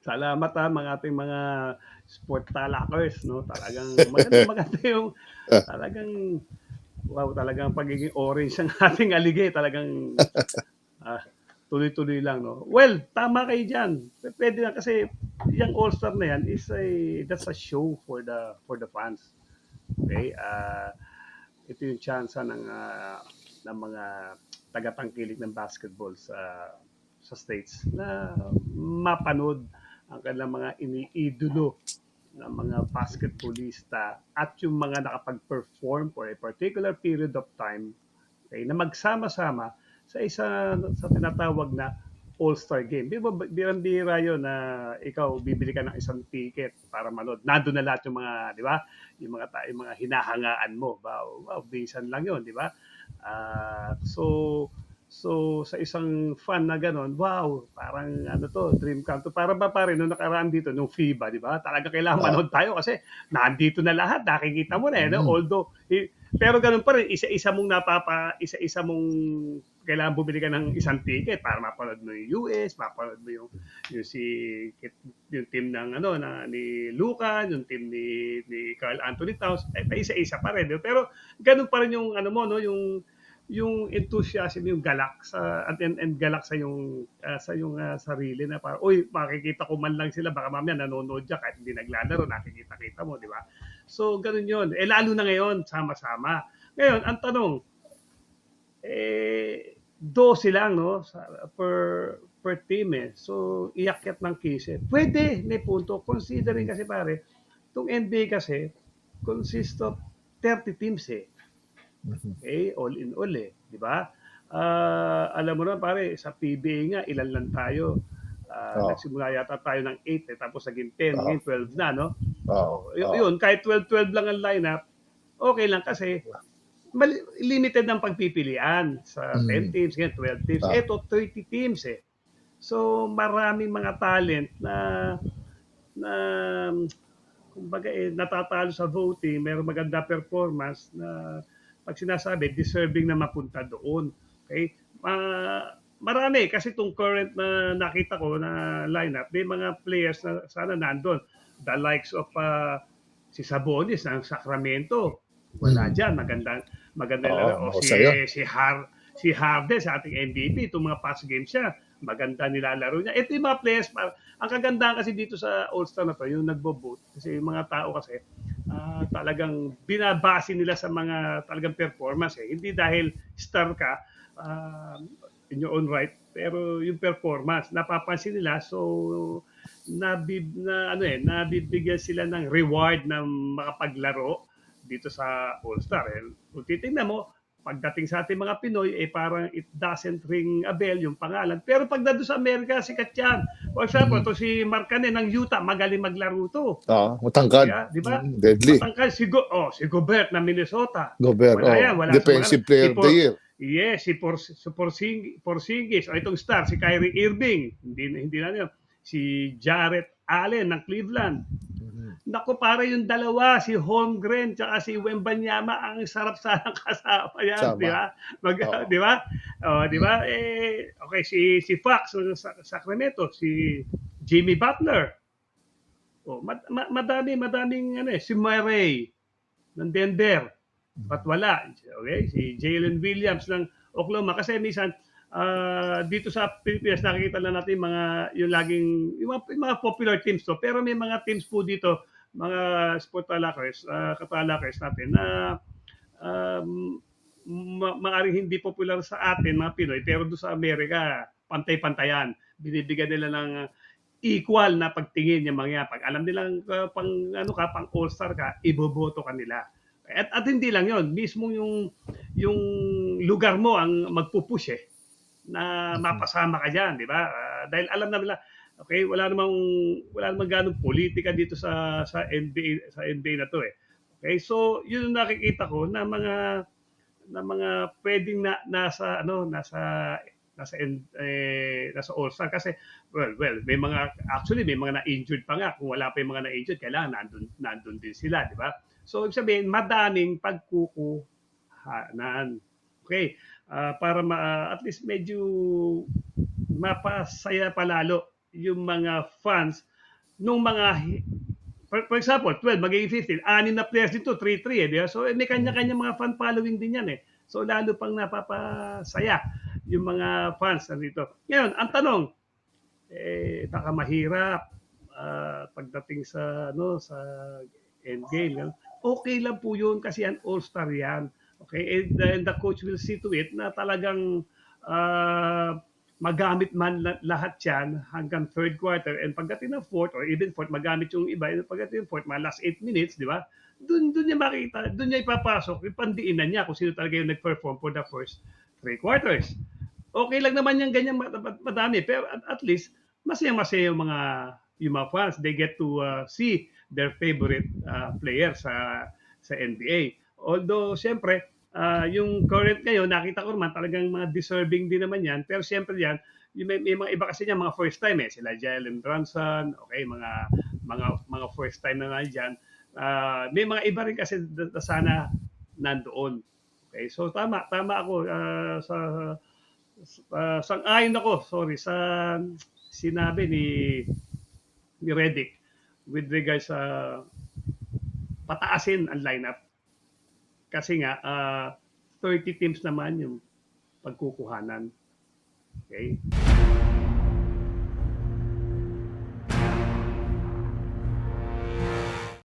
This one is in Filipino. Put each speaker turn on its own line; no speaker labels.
Salamat mga ating mga sport talakers, no? Talagang maganda yung talagang wow, talagang pagiging orange ng ating aligay, talagang ah, tuloy-tuloy lang, no? Well, tama kayo diyan. Pwede na kasi yung All-Star na yan is that's a show for the fans. Okay? Ito yung chance ng mga tagatangkilik ng basketball sa states na mapanood ang kanilang mga iniidolo ng mga basketballista at yung mga nakapag-perform for a particular period of time, okay, na magsama-sama sa tinatawag na All-Star Game. Di ba birang-bira yun na ikaw bibili ka ng isang ticket para manood. Nandun na lahat yung mga, di ba? Yung mga hinahangaan mo. Wow, bisan lang yun, di ba? So sa isang fan na gano'n, wow, parang ano to, dream come to. Para ba pare nung nakaraan dito, nung FIBA, di ba? Talaga kailangan
Ah,
manood tayo kasi nandito na lahat, nakikita mo na eh, no?
mm,
Although, pero gano'n pa rin, isa-isa mong kailangan bumili ka ng isang ticket para mapanood mo yung US, mapanood mo yung si yung team ng ano na ni Luka, yung team ni Carl Anthony Towns, may isa-isa pa rin. Pero ganun pa rin yung ano mo no, yung enthusiasm, yung galak and galak sa yung sarili na para oy makikita ko man lang sila baka mamaya nanonood diyan kahit hindi naglalaro nakikita-kita mo, di ba? So ganun yun. Lalo na ngayon sama-sama. Ngayon, ang tanong, 12 lang no per team eh. So iakyat ng 15. Pwede, may punto. Considering kasi pare, itong NBA kasi consists of 30 teams eh.
mhm.
Okay, all in all eh, di ba? Alam mo na pare, sa PBA nga ilan lang tayo.
Oo,
Nagsimula yata tayo ng 8 eh, tapos naging 10,
oo,
ngayon 12 na, no?
oo,
Oh,
oo.
yun, kahit 12 lang ang lineup, okay lang kasi limited ng pagpipilian sa 10
Mm,
teams, ngayon 12 teams.
oo,
Eto, 30 teams eh. So, maraming mga talent na kumbaga natatalo sa voting, mayroong maganda performance na pag sinasabi, deserving na mapunta doon. Okay? Marami kasi itong current na nakita ko na lineup, may mga players na sana nandun. The likes of si Sabonis ng Sacramento, wala
mm,
dyan, maganda
oo,
laro. O
mahusay yun.
si Harden sa ating MVP, itong mga past games siya, maganda nilalaro niya. Ito yung mga players, ang kagandahan kasi dito sa All-Star na to, yung nagbo-vote, kasi yung mga tao kasi, talagang binabase nila sa mga talagang performance eh. Hindi dahil star ka, uh, in your own right, pero yung performance, napapansin nila, so nabibigyan sila ng reward ng makapaglaro dito sa All-Star. Kung titingnan mo, pagdating sa ating mga Pinoy, parang it doesn't ring a bell yung pangalan. Pero pag nandun sa Amerika, sikat yan. For example,
Mhm.
to si Marcanen ng Utah, magaling maglaro to.
Oo, matangkad,
Di ba?
deadly.
Matangkad si Gobert ng Minnesota.
Gobert,
Wala
oh,
yan, wala sa mga
defensive player of the year.
Porzingis, o itong star, si Kyrie Irving, hindi na yun. Si Jarrett Allen ng Cleveland.
Mhm.
Naku, para yung dalawa, si Holmgren tsaka si Wembanyama, ang sarap sanang kasama yan, di
Sama,
ba?
oo.
Di ba? Di
Mm.
ba? Okay, si Fox sa Sacramento, si Jimmy Butler. Madaming ano si Murray ng Denver. At
Mhm.
wala. Okay? Si Jalen Williams ng Oklahoma. Kasi minsan, dito sa Pilipinas, nakikita na natin yung mga popular teams to. Pero may mga teams po dito, mga sport katalakers natin na um, maaring hindi popular sa atin, mga Pinoy, pero doon sa Amerika, pantay-pantayan. Binibigyan nila ng equal na pagtingin yung mga yan. Pag alam nilang pang all-star ka, iboboto ka nila. At hindi lang yon, mismo yung lugar mo ang magpupush eh na
Mhm.
mapasama ka diyan, di ba? Dahil alam na nila, okay, wala namang ganong politika dito sa NBA na to eh. Okay, so yun yung nakikita ko na mga pwedeng nasa All-Star kasi well may mga na-injured pa nga, kung wala pa yung mga na-injured kailangan nandun din sila, di ba? So ibig sabihin madaming pagkukuhanan. Okay, para at least medyo mapasaya palalo yung mga fans nung mga for example, 12 magiging 15, 6 na players dito, 3-3 di ba? So may kanya-kanya mga fan following din yan eh. So lalo pang napapasaya yung mga fans nandito. Ngayon, ang tanong, baka mahirap pagdating sa sa endgame. Okay lang po yun kasi yan all-star yan. Okay, and the coach will see to it na talagang magamit man lahat yan hanggang third quarter, and pagdating ng fourth or even fourth, magamit yung iba, pagdating ng fourth, mga last 8 minutes, di ba? Doon niya makita, doon niya ipapasok, yung pandiinan niya kung sino talaga yung nag-perform for the first 3 quarters. Okay lang naman yung ganyan madami, pero at least masaya-masaya yung mga fans. They get to see their favorite player sa NBA. Although, siyempre, yung current ngayon, nakita ko naman talagang mga deserving din naman yan. Pero siyempre yan, may mga iba kasi niya, mga first time eh. Sila Jalen Brunson, okay, mga first time na nandiyan. May mga iba rin kasi na sana nandoon. Okay, so tama ako sang-ayon ako, sorry, sa sinabi ni Redick with regards sa pataasin ang lineup. Kasi nga, 30 teams naman yung pagkukuhanan. Okay?